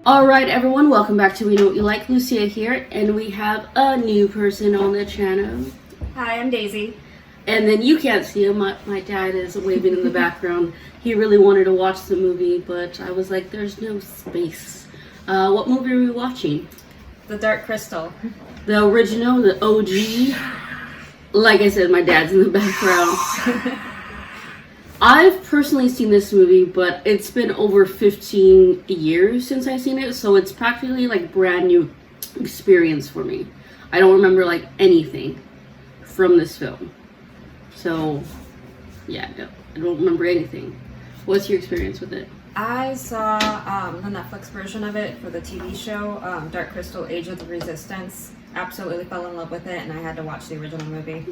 Alright everyone, welcome back to We Know What You Like. Lucia here, and we have a new person on the channel. Hi, I'm Daisy. And then you can't see him, my dad is waving in the background. He really wanted to watch the movie, but I was like, there's no space. What movie are we watching? The Dark Crystal. The original, the OG. Like I said, my dad's in the background. I've personally seen this movie, but it's been over 15 years since I've seen it, so it's practically like brand new experience for me. I don't remember like anything from this film. So, yeah, I don't remember anything. What's your experience with it? I saw the Netflix version of it for the TV show, Dark Crystal Age of the Resistance. Absolutely fell in love with it, and I had to watch the original movie.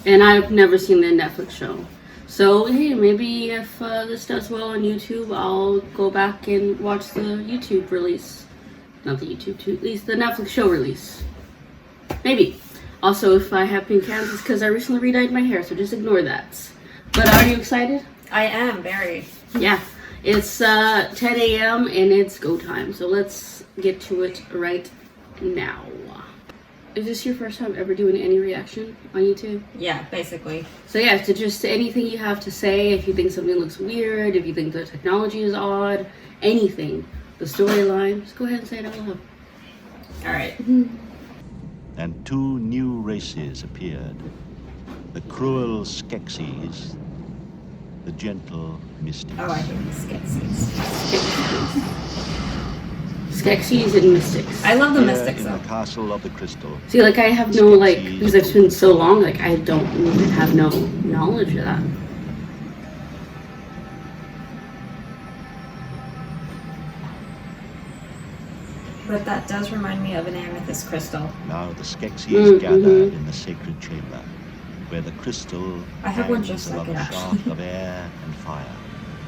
And I've never seen the Netflix show. So, hey, maybe if this does well on YouTube, I'll go back and watch the YouTube release. Not the YouTube, at least the Netflix show release. Maybe. Also, if I have pink hands, it's because I recently re-dyed my hair, so just ignore that. But are you excited? I am, very. Yeah. It's 10 a.m. and it's go time, so let's get to it right now. Is this your first time ever doing any reaction on YouTube? Yeah, basically. So yeah, to just anything you have to say, if you think something looks weird, if you think the technology is odd, anything, the storyline, just go ahead and say it out loud. Alright. And two new races appeared. The cruel Skeksis, the gentle Mystics. Oh, I hate these Skeksis. Skeksis and Mystics. I love the Here Mystics, in though. the castle of the crystal. See, like, I have no, like, because it's been so long, like, I don't even have no knowledge of that. But that does remind me of an amethyst crystal. Now the Skeksis gather in the sacred chamber, where the crystal I have one hangs just like above it, a actually. shaft of air and fire.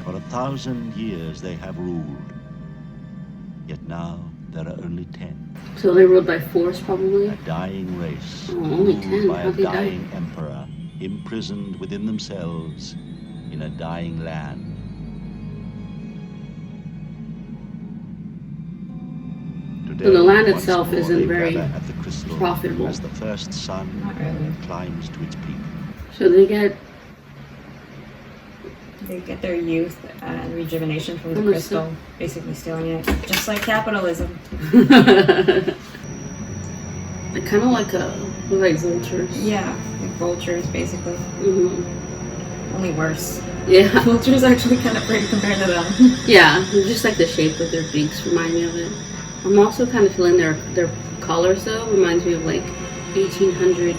For 1,000 years they have ruled. Yet now there are only 10. So they ruled by force, probably? A dying race, Oh, only ruled 10. by a How'd they die? dying emperor, imprisoned within themselves in a dying land. Today, So the land once itself more, isn't they very gather at the crystal profitable. as the first sun Not really. climbs to its peak. So they get... They get their youth and rejuvenation from the From the crystal, basically stealing it. Just like capitalism. They're kind of like like vultures. Yeah, like vultures, basically. Only worse. Yeah. Vultures actually kind of pretty compared to them. Yeah, just like the shape of their beaks remind me of it. I'm also kind of feeling their collars though. Reminds me of like 1800,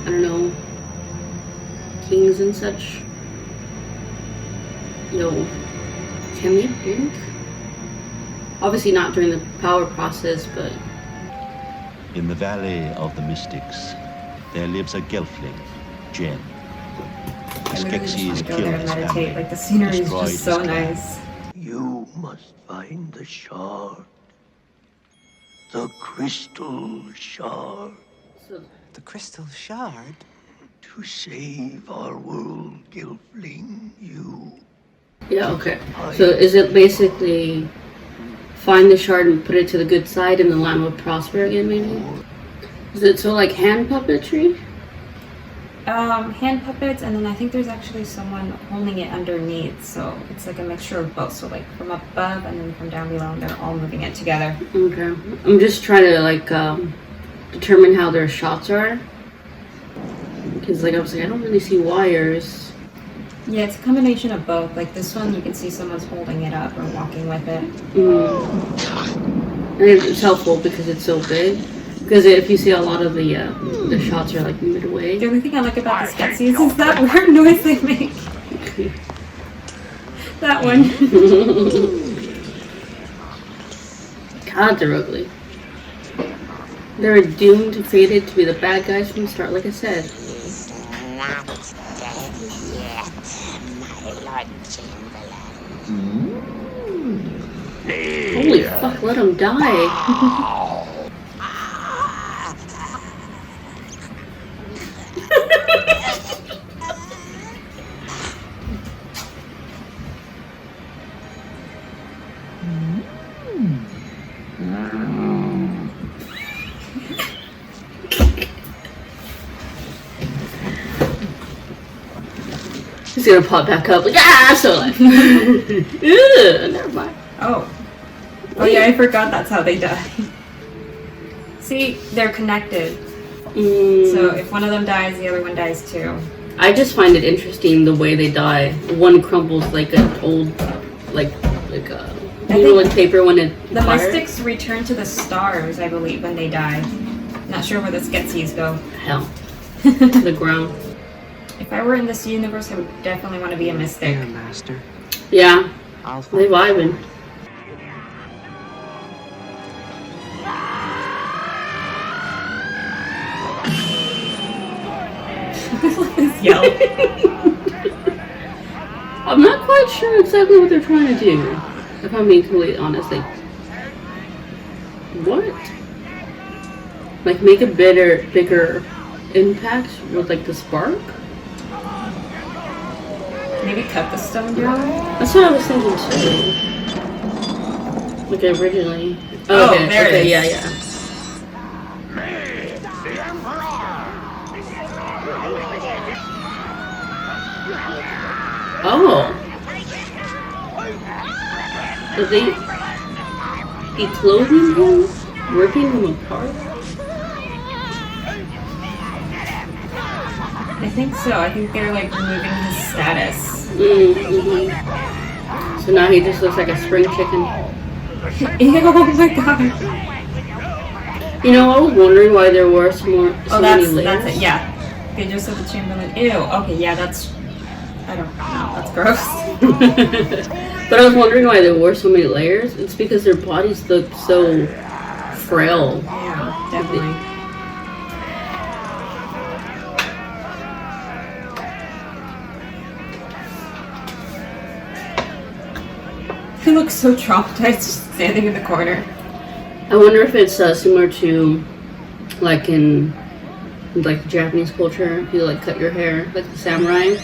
I don't know, kings and such. Yo, can they drink? Obviously not during the power process, but... In the valley of the Mystics, there lives a gelfling, Jen. The I literally just want Skeksis to go kill there and his meditate. family, Like, the scenery is destroyed just so his clan. nice. You must find the shard. The crystal shard. So, The crystal shard? To save our world, Gelfling, you. yeah, okay. So is it basically find the shard and put it to the good side and the land will prosper again, maybe? Is it so like hand puppetry? Hand puppets, and then I think there's actually someone holding it underneath, so it's like a mixture of both. So like from above and then from down below, and they're all moving it together. Okay. I'm just trying to like determine how their shots are. Because like I was like, I don't really see wires. Yeah, it's a combination of both. Like this one, you can see someone's holding it up or walking with it. And it's helpful because it's so big. Because if you see a lot of the shots are like midway. The only thing I like about the Skeksis is that weird noise they make. That one. God, they're ugly. They're doomed to fated to be the bad guys from the start, like I said. He's not dead yet, my Lord Chamberlain. Holy fuck, let him die. He's gonna pop back up like, ah, so like, ew, never mind. Oh. Oh yeah, I forgot that's how they die. See, they're connected. So if one of them dies, the other one dies too. I just find it interesting the way they die. One crumbles like an old, like a like paper when it The fire. mystics return to the stars, I believe, when they die. Not sure where the Skeksis go. Hell, to the ground. If I were in this universe, I would definitely want to be a mystic. Here, Master. Yeah, I'll they find vibing. Yell. I'm not quite sure exactly what they're trying to do. If I'm being completely honest, like, what? Like, make a bigger impact with like the spark? Maybe cut the stone down? That's what I was thinking too. Like originally. Oh, Okay, there it okay, is. yeah, yeah. Oh. Are they declothing him? Ripping him apart? I think so. I think they're like removing his status. Mm-hmm. So now he just looks like a spring chicken. Ew, oh my god. You know, I was wondering why there were so Oh, many that's layers. it, yeah. They just said the Chamberlain. Ew, okay, yeah, that's... I don't know, that's gross. But I was wondering why there were so many layers. It's because their bodies look so frail. Yeah, definitely. He looks so traumatized just standing in the corner. I wonder if it's similar to, like in, like Japanese culture. If you like cut your hair, like the samurai,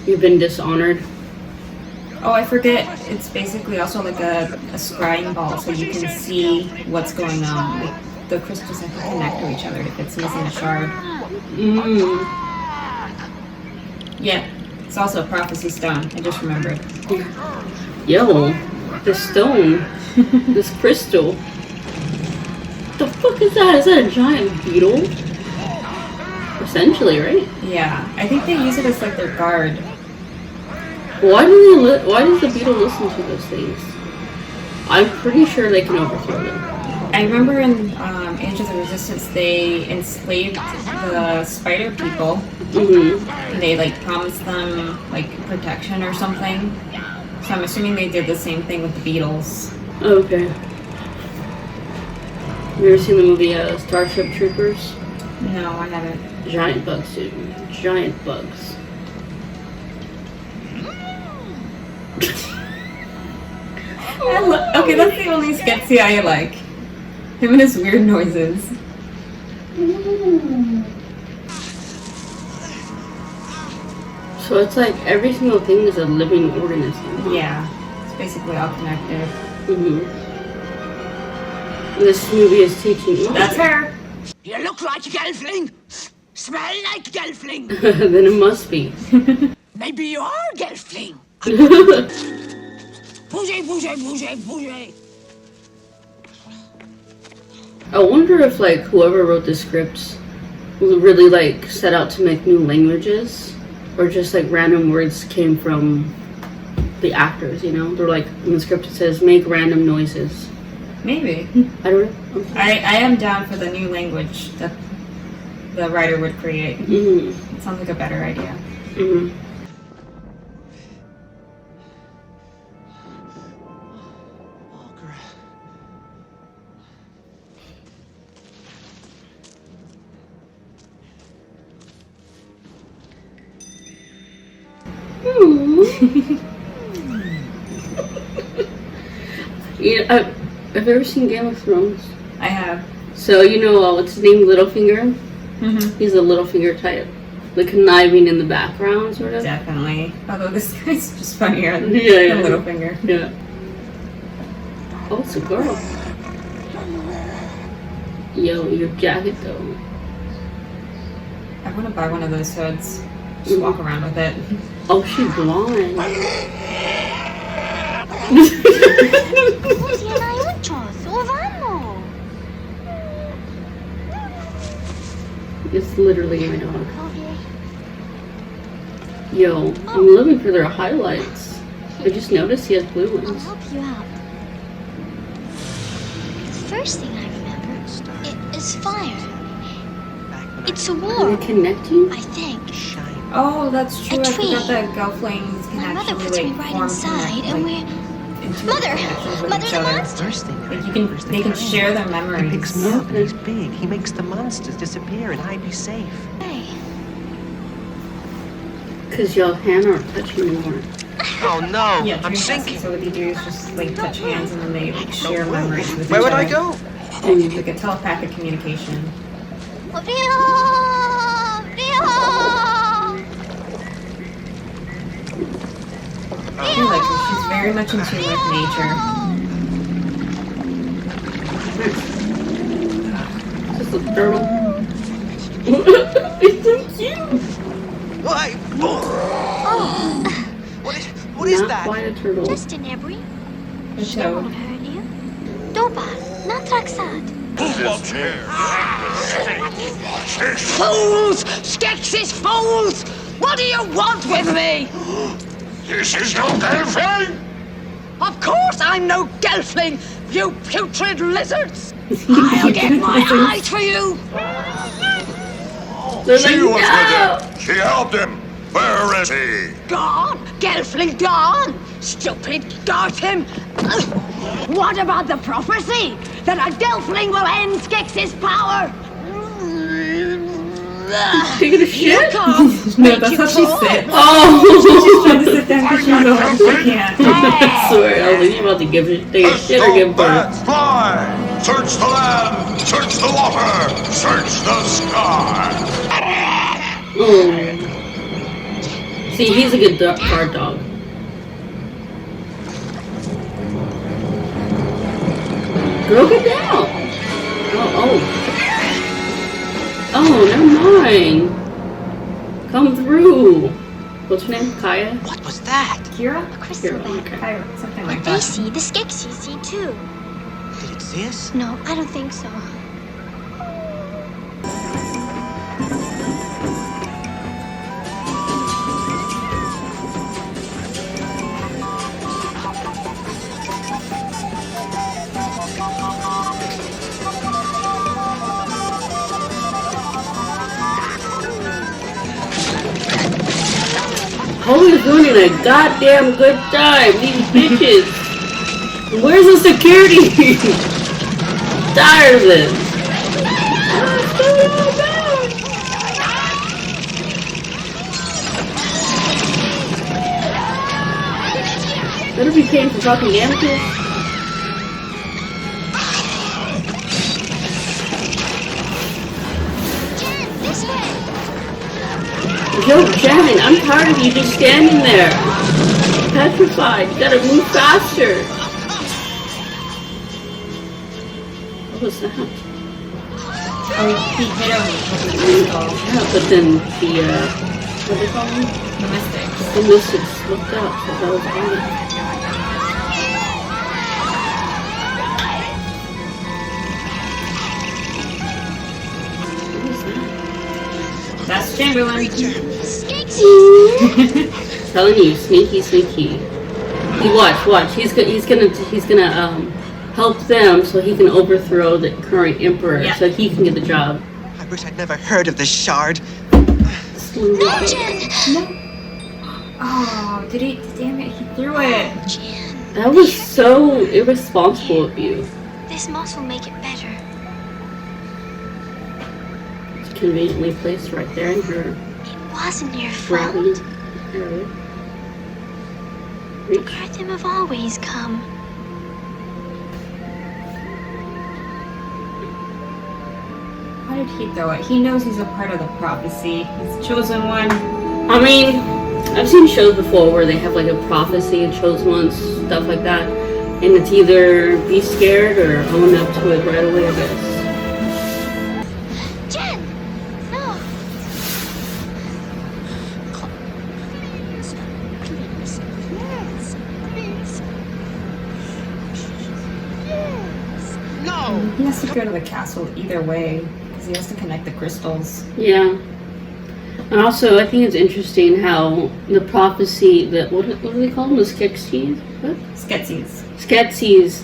you've been dishonored. Oh, I forget. It's basically also like a scrying ball, so you can see what's going on. Like the crystals have to connect to each other if it's missing a shard. Yeah, it's also a prophecy stone. I just remembered. Yo, this stone, this crystal. The fuck is that? Is that a giant beetle? Essentially, right? Yeah, I think they use it as like their guard. Why does the beetle listen to those things? I'm pretty sure they can overthrow them. I remember in Age of the Resistance, they enslaved the spider people. And they like promised them like protection or something. So I'm assuming they did the same thing with the beetles. Okay. Have you ever seen the movie Starship Troopers? No, I haven't. Giant bugs, dude. Giant bugs. Okay, that's the only Skeksis I like. Him and his weird noises. So it's like every single thing is a living organism. Yeah, it's basically all connected. This movie is teaching you. That's her. You look like a gelfling. Smell like a gelfling. Then it must be. Maybe you are a gelfling. Bougez, bougez, bougez, bougez. I wonder if like whoever wrote the scripts really like set out to make new languages, or just like random words came from the actors. You know, they're like in the script it says make random noises. Maybe. I don't know. I am down for the new language that the writer would create. It sounds like a better idea. Yeah, have you ever seen Game of Thrones? I have. So you know what's his name, Littlefinger? He's a Littlefinger type. The conniving in the background, sort of. Definitely. Although this guy's just funnier than Yeah. Littlefinger. Yeah. Oh, it's a girl. Yo, your jacket though. I want to buy one of those hoods. Just walk around with it. Oh, she's blind. It's literally my dog. Yo, I'm looking for their highlights. I just noticed he has blue I'll ones. help you out. The first thing I remember is fire. It's a Are war, they connecting? I think. Oh, that's true. A I forgot tree. that gelflings can My mother actually puts me like right form inside, and we're intimate Mother! connections with Mother's each a other. monster! First thing I Like remember is the they can kind. share their He memories. picks me up and he's big. He makes the monsters disappear and I'd be safe. Hey, Cause y'all hand aren't touching anymore. Oh no, Yeah, I'm dream casting. sinking. So what they do is just like touch hands and then they like share memories with Where each would I other. go? Like a telepathic communication. I feel like she's very much in tune with nature. Just a turtle. It's so cute. Why? What is Not that? quite a turtle. just an every. A That toad. won't hurt you. Dopa, not Traxad. Fools! Skeksis fools! What do you want with me? This is no gelfling! Of course I'm no gelfling, you putrid lizards! I'll get my eyes for you! They're She was like, no! with him. She helped him. Where is he? Gone? Gelfling gone? Stupid, dart him! What about the prophecy? That a gelfling will end Skeksis' power? Taking a shit? No, that's how she sits. Oh! She's trying to sit down because she knows she can't. I swear, I was like, you about to give it, take a shit or give birth. Fly! Search the land! Search the water! Search the sky! Oh. See, he's a good guard dog. Girl, get down! Oh. Oh, never mind. Come through. What's her name? Kaya? What was that? Kira? Crystal Here, bag. okay. Kyra, something like What they that. see, the Skeksis see too. Did it see us? No, I don't think so. Homie's ruining a goddamn good time. These bitches. Where's the security? Tired of this. Better be paying for fucking damages. Jen, this way. Yo, Jen, I'm tired of you just standing there. Petrified. You gotta move faster. What was that? Oh, he hit him with his pistol. Yeah, but then the, what do they call them? The mystics. The mystics looked up, so that was on. What was that? That's Chamberlain. Skeksis. Telling you, sneaky, sneaky. You watch. He's gonna help them so he can overthrow the current emperor, Yeah. so he can get the job. I wish I'd never heard of this shard. No, Jen. Oh, did he? Damn it, he threw it. Jen, That was so irresponsible of you. this moss will make it better. It's conveniently placed right there in her It wasn't your grabbing fault. area. Reach. Artem have always come. Why did he throw it? He knows he's a part of the prophecy. He's chosen one. I mean, I've seen shows before where they have like a prophecy and chosen ones, stuff like that. And it's either be scared or own up to it right away, I guess. Jen! No. Please, yes, please. Yes. No! He has to go to the castle either way, because he has to connect the crystals. Yeah. And also, I think it's interesting how the prophecy, what do they call them? The Skeksis? What? Skeksis. Skeksis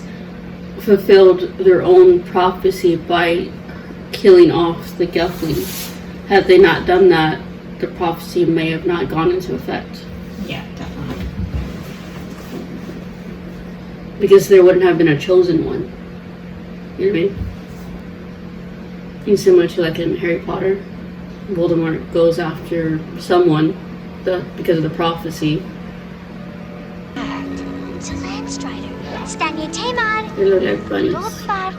fulfilled their own prophecy by killing off the Gelflings. Had they not done that, the prophecy may have not gone into effect. Yeah, definitely. Because there wouldn't have been a chosen one. You know what I mean? And similar to like in Harry Potter, Voldemort goes after someone because of the prophecy. It's a land strider. Stand near Tamar. They look like bunnies. Go far. Go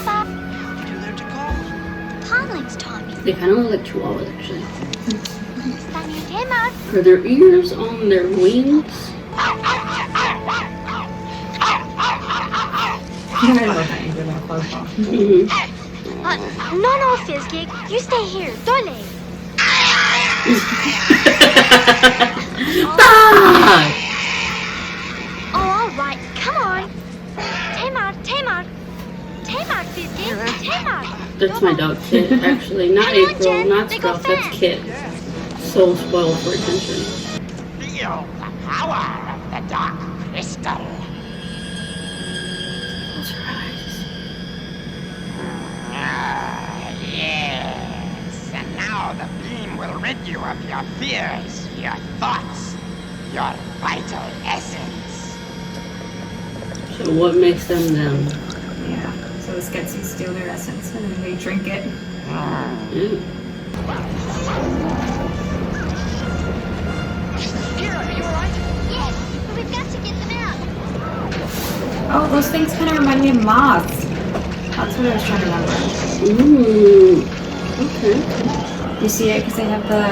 far. Did you learn to call? Podlings taught me. They kind of look like chihuahuas, actually. Stand near Tamar. Are their ears on their wings? I love that you did that close off. Mm-hmm. No, Fizzgig. You stay here. Dole. Ah! Oh, all right. Come on. Tamar, Fizzgig. Tamar. That's my dog, Kit, actually. Not Hang on, April, Jen. not They go Scruff, that's fast. Kit. So spoiled for attention. Feel the power of the dark crystal. Close her eyes. Yes. And now the beam will rid you of your fears, your thoughts, your vital essence. So what makes them them? Yeah. So the Skeksis steal their essence and then they drink it. Ew. Here, are you alright? Yes, but we've got to get them out. Oh, those things kind of remind me of moths. That's what I was trying to remember. Ooh. Okay. You see it because they have the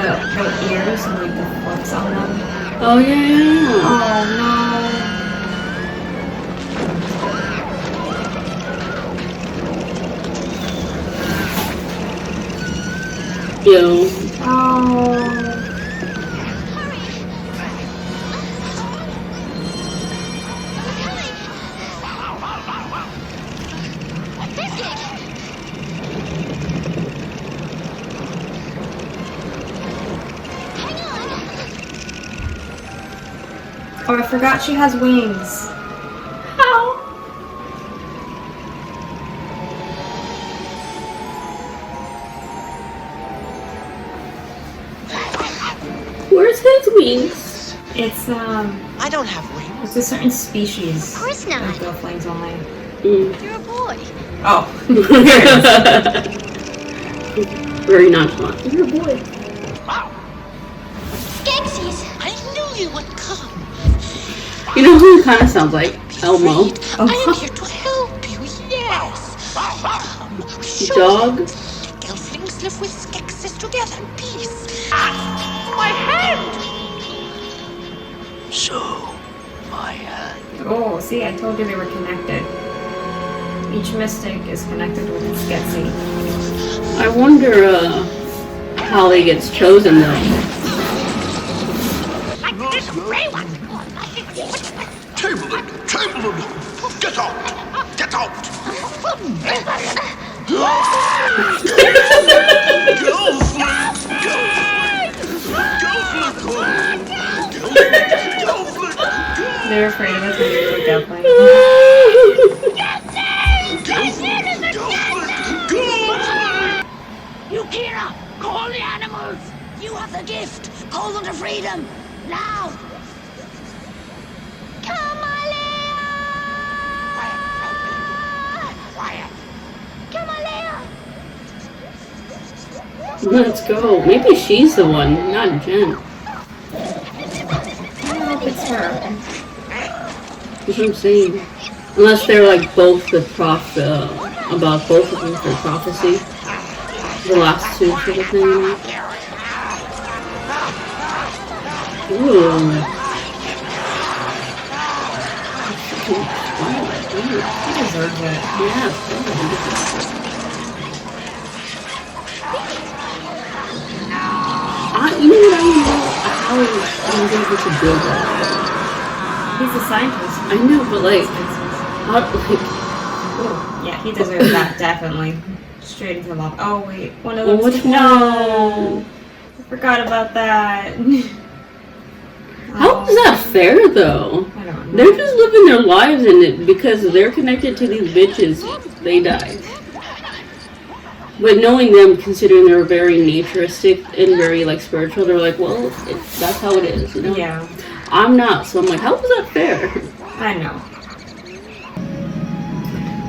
ears and like the forks on them. Oh, yeah. Oh no. Ew. Oh. Oh, I forgot she has wings. How? Where's his wings? It's I don't have wings. it's a certain species. Of course not. Of Gelflings only. Mm. You're a boy. Oh. Very nonchalant. You're a boy. Skeksis. I knew you would come. You know who he kind of sounds like? Elmo. Oh. I am here to help you, yes. Come, show Dog. me. Gelflings live with Skeksis together in peace. My hand! So, my hand. Oh, see, I told you they were connected. Each mystic is connected with its Skeksis. I wonder how he gets chosen though. Like this gray one. Table it! Table it! Get out! Get out! They're afraid of us when they're a Gelfling. You, Kira, call the animals. You have the gift. Call them to freedom. Now. Come on, Quiet! Come on, Let's go. Maybe she's the one, not Jen. I don't know if it's her. That's what I'm saying. Unless they're like both the about both of them for prophecy. The last two sort of thing. Ooh. He deserves it. Yeah. You know what I don't know how he was able to build that. He's a scientist. I know, but like, how, like, Ooh, yeah, he deserves that, definitely. Straight into the lava. Oh, wait. One of well, them. which No! one? I forgot about that. How is that fair, though? I don't know. They're just living their lives in it because they're connected to these bitches. They die. But knowing them, considering they're very naturistic and very like spiritual, they're like, well, that's how it is, you know? Yeah. I'm not, so I'm like, how is that fair? I know.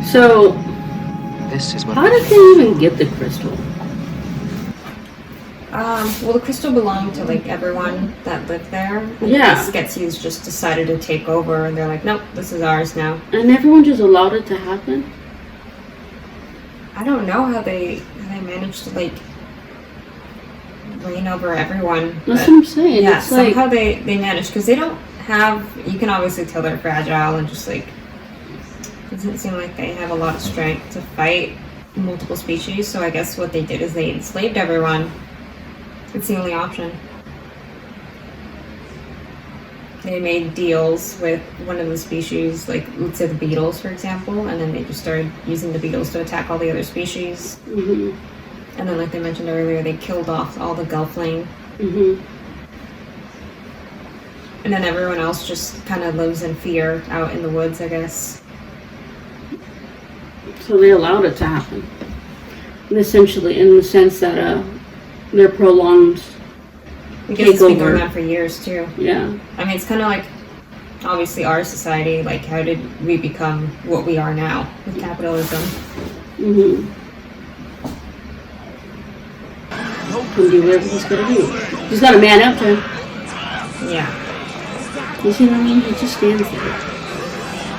So, this is what How did they even get the crystal? Well, the crystal belonged to like everyone that lived there. And Yeah. The Skeksis just decided to take over, and they're like, nope, this is ours now. And everyone just allowed it to happen? I don't know how they managed to like reign over everyone. That's but what I'm saying. yeah, It's like, somehow they managed, because they don't have. You can obviously tell they're fragile and just like doesn't seem like they have a lot of strength to fight multiple species. So I guess what they did is they enslaved everyone. It's the only option. They made deals with one of the species, like let's say the beetles, for example, and then they just started using the beetles to attack all the other species. mm-hmm, And then, like they mentioned earlier, they killed off all the gelfling, mm-hmm. and then everyone else just kind of lives in fear out in the woods, I guess. So they allowed it to happen. And essentially, in the sense that they're prolonged. Because it's been Takeover. going on for years too. Yeah. I mean, it's kind of like obviously our society. Like, how did we become what we are now with capitalism? Mm-hmm. Can do whatever he's gonna do. He's got a man up to him. Yeah. You see what I mean? He just stands there.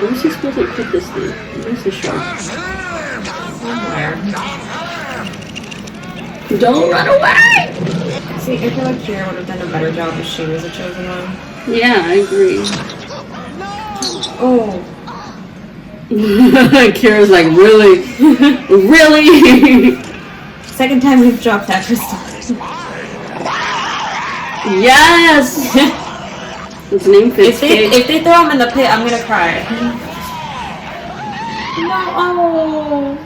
Where's he supposed to put this thing? Where's the shark? Somewhere. Don't run away! See, I feel like Kira would have done a better job if she was a chosen one. Yeah, I agree. Oh. Kira's like, really? Really? Second time we've dropped that crystal. Yes! His name fits If they throw him in the pit, I'm gonna cry. No. Oh.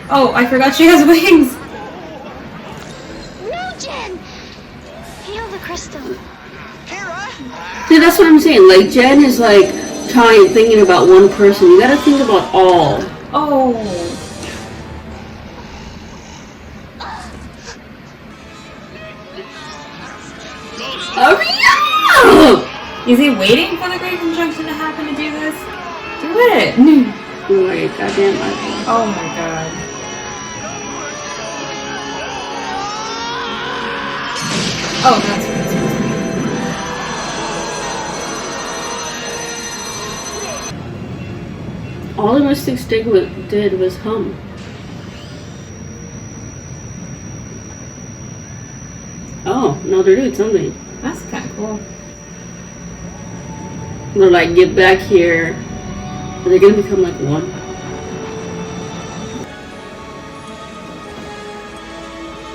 Oh, I forgot she has wings. No, Jen! Heal the crystal. See, that's what I'm saying. Like, Jen is like thinking about one person. You gotta think about all. Oh. Hurry up! Is he waiting for the Great Conjunction to happen to do this? Do it! Wait, goddamn eyeball. Oh my god. Oh, that's what it's supposed to be. All the Mystic Stick did was hum. Oh, no, they're doing something. That's kind of cool. They're like, get back here. Are they gonna become like one?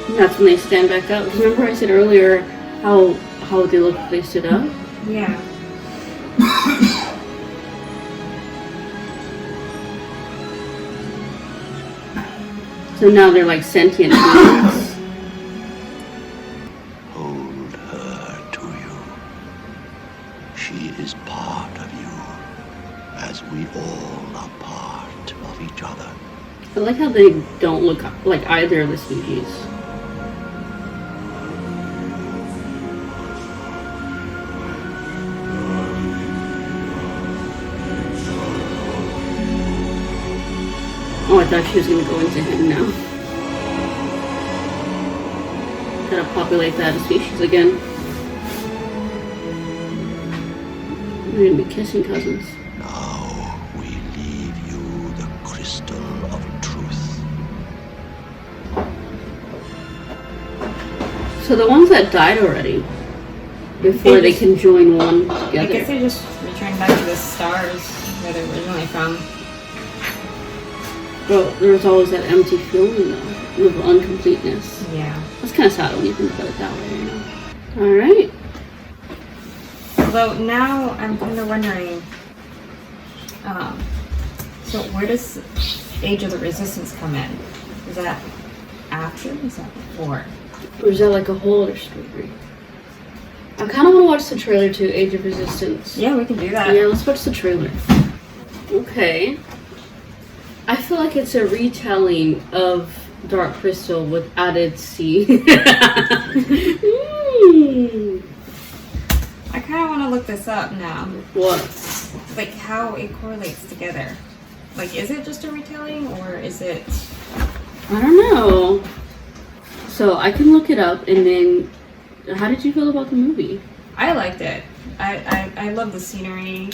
And that's when they stand back up. Remember I said earlier how they look if they stood up? Yeah. So now they're like sentient beings. Hold her to you. She is part of you, as we all are part of each other. I like how they don't look like either of the species. Oh, I thought she was gonna go into him now. Gotta populate that species again. We're gonna be kissing cousins. Now we leave you the crystal of truth. So the ones that died already, before they can join one I together. guess they just returned back to the stars where they're originally from. Well, there's always that empty feeling though, of uncompleteness. Yeah. That's kind of sad when you think about it that way, you know? Alright. Although now I'm kind of wondering, so where does Age of the Resistance come in? Is that after? Is that before? Or is that like a whole other story? I kind of want to watch the trailer to Age of Resistance. Yeah, we can do that. Yeah, let's watch the trailer. Okay. I feel like it's a retelling of Dark Crystal with added C. I kind of want to look this up now. What? Like how it correlates together. Like, is it just a retelling or is it... I don't know. So I can look it up and then... How did you feel about the movie? I liked it. I love the scenery.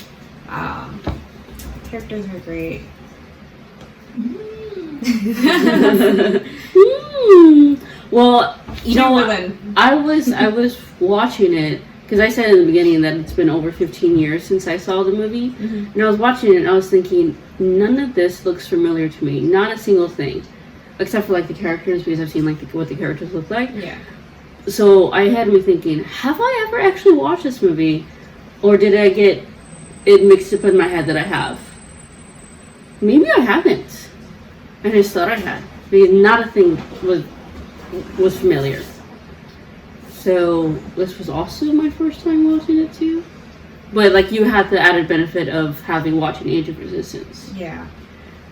Characters were great. Well, you know what? Chamberlain. I was watching it because I said in the beginning that it's been over 15 years since I saw the movie, and I was watching it and I was thinking none of this looks familiar to me, not a single thing, except for like the characters because I've seen like what the characters look like. Yeah. So I had me thinking, have I ever actually watched this movie, or did I get it mixed up in my head that I have? Maybe I haven't. I just thought I had. Because not a thing was familiar. So this was also my first time watching it too. But like you had the added benefit of having watching Age of Resistance. Yeah.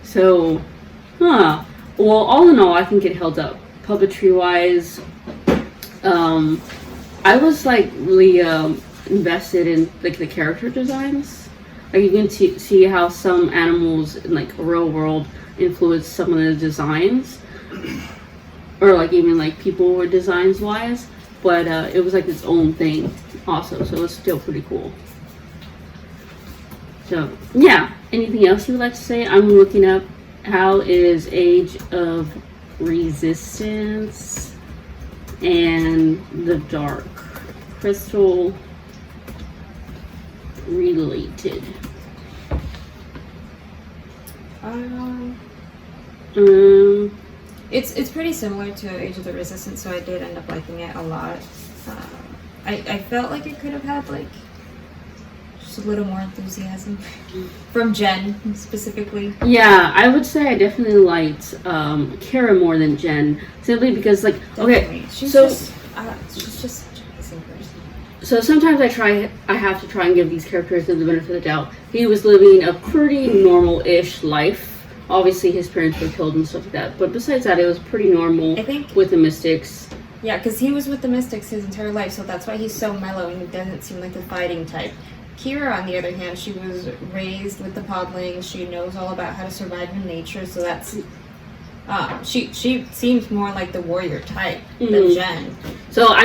So, Well, all in all, I think it held up. Puppetry wise, I was like really invested in like the character designs. Like you can see how some animals in like a real world influence some of the designs, or like even like people were designs wise. But it was like its own thing also, so it was still pretty cool. So yeah, anything else you would like to say? I'm looking up how is Age of Resistance and the Dark Crystal related. It's pretty similar to Age of the Resistance, so I did end up liking it a lot. I felt like it could have had like just a little more enthusiasm from Jen specifically. Yeah, I would say I definitely liked Kara more than Jen, simply because like Definitely. okay, She's so just such a amazing person. so sometimes I have to try and give these characters the benefit of the doubt. He was living a pretty normal-ish life. Obviously, his parents were killed and stuff like that. But besides that, it was pretty normal I think with the Mystics. Yeah, because he was with the Mystics his entire life, so that's why he's so mellow and he doesn't seem like the fighting type. Kira, on the other hand, she was raised with the Podlings. She knows all about how to survive in nature, so that's... she seems more like the warrior type than Jen. So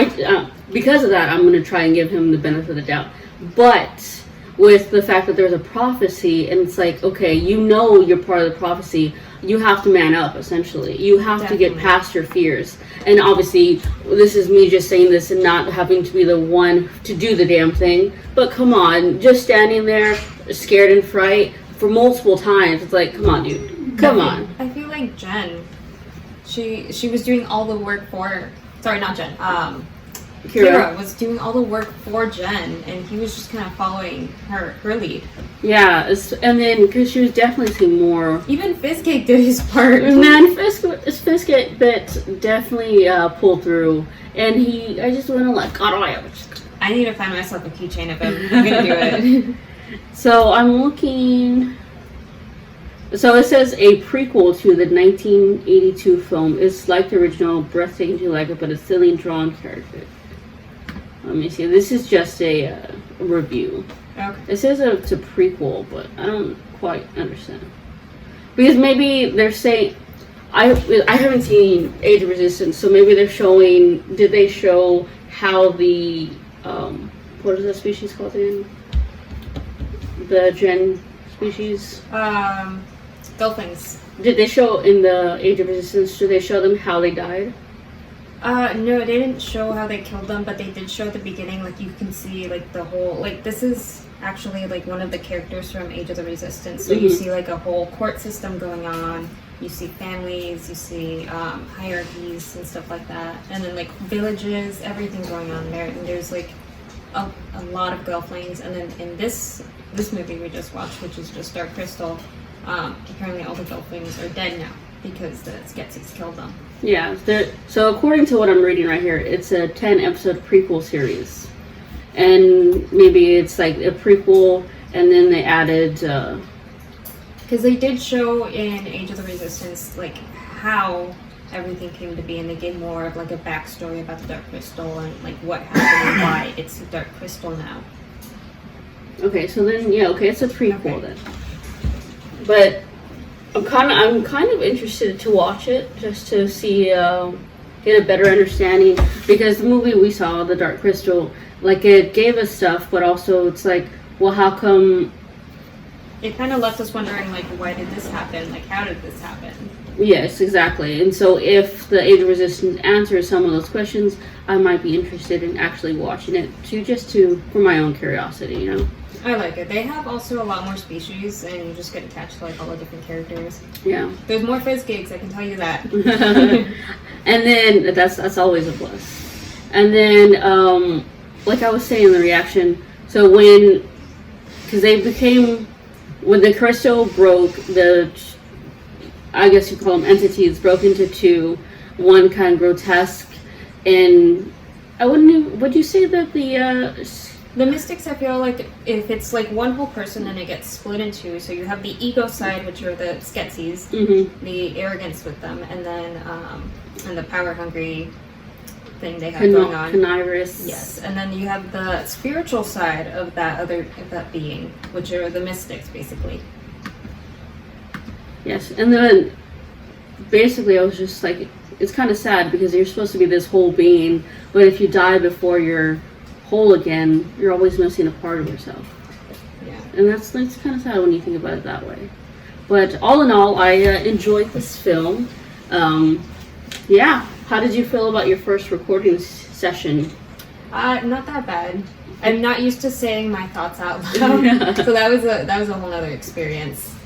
because of that, I'm going to try and give him the benefit of the doubt. But with the fact that there's a prophecy, and it's like, okay, you know you're part of the prophecy, you have to man up, essentially. You have to get past your fears. And obviously, this is me just saying this and not having to be the one to do the damn thing. But come on, just standing there, scared and fright, for multiple times, it's like, come on, dude. Come on. I feel like Jen, she was doing all the work for... Sorry, not Jen. Kira was doing all the work for Jen, and he was just kind of following her lead. Yeah, and then because she was definitely seeing more. Even Fizcake did his part. Man, Fizcake bit definitely pulled through, and I just went like, God, I need to find myself a keychain of him. I'm gonna do it. So I'm looking. So it says a prequel to the 1982 film. It's like the original, breathtakingly like it, but a silly drawn character. Let me see. This is just a review. Okay. It says it's a prequel, but I don't quite understand. Because maybe they're saying... I haven't seen Age of Resistance, so maybe they're showing... Did they show how the... what is that species called again? The Gen species? Dolphins. Did they show in the Age of Resistance, did they show them how they died? No, they didn't show how they killed them, but they did show at the beginning, like, you can see, like, the whole, like, this is actually, like, one of the characters from Age of the Resistance, so you see, like, a whole court system going on, you see families, you see, hierarchies and stuff like that, and then, like, villages, everything going on there, and there's, like, a lot of Gelflings, and then in this movie we just watched, which is just Dark Crystal, apparently all the Gelflings are dead now, because the Skeksis killed them. Yeah, so according to what I'm reading right here, it's a 10-episode prequel series. And maybe it's like a prequel, and then they added... Because they did show in Age of the Resistance, like, how everything came to be, and they gave more of, like, a backstory about the Dark Crystal, and, like, what happened and why it's the Dark Crystal now. Okay, so then, yeah, okay, it's a prequel then. But... I'm kind of interested to watch it just to see get a better understanding, because the movie we saw, The Dark Crystal, like, it gave us stuff, but also it's like, well, how come? It kind of left us wondering, like, why did this happen? Like, how did this happen? Yes, exactly. And so if the Age of Resistance answers some of those questions, I might be interested in actually watching it for my own curiosity, you know. I like it. They have also a lot more species, and you just get attached to, like, all the different characters. Yeah. There's more fizz gigs, I can tell you that. And then that's always a plus. And then, like I was saying in the reaction, so because when the crystal broke, I guess you call them entities, broke into two, one kind of grotesque, and would you say that the mystics, I feel like, if it's like one whole person, then it gets split in two. So you have the ego side, which are the Skeksis, the arrogance with them, and then and the power hungry thing they have going on. Connivers. Yes, and then you have the spiritual side of that being, which are the mystics, basically. Yes, and then basically I was just like, it's kind of sad because you're supposed to be this whole being, but if you die before you're whole again, you're always missing a part of yourself. Yeah. And that's kind of sad when you think about it that way. But all in all, I enjoyed this film. Yeah. How did you feel about your first recording session? Not that bad. I'm not used to saying my thoughts out loud, so that was a whole other experience.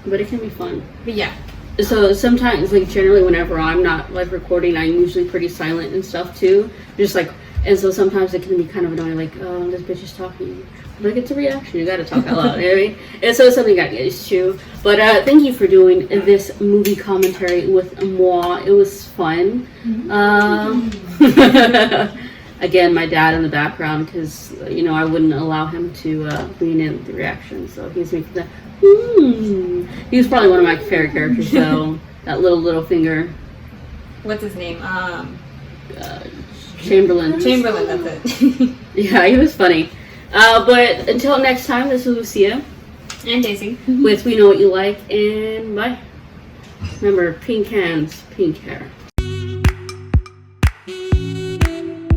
But it can be fun. But yeah. So sometimes, like, generally whenever I'm not, like, recording, I'm usually pretty silent and stuff too. Just like, and so sometimes it can be kind of annoying, like, oh, this bitch is talking. But it's a reaction, you gotta talk out loud, you know what I mean? And so it's something I get used to. But thank you for doing this movie commentary with moi. It was fun. Again, my dad in the background, because, you know, I wouldn't allow him to lean in the reaction. So he's making that, He's probably one of my favorite characters, though. That little finger. What's his name? Chamberlain. Chamberlain, that's it. Yeah, he was funny. But until next time, this is Lucia. And Daisy. With We Know What You Like, and bye. Remember, pink hands, pink hair.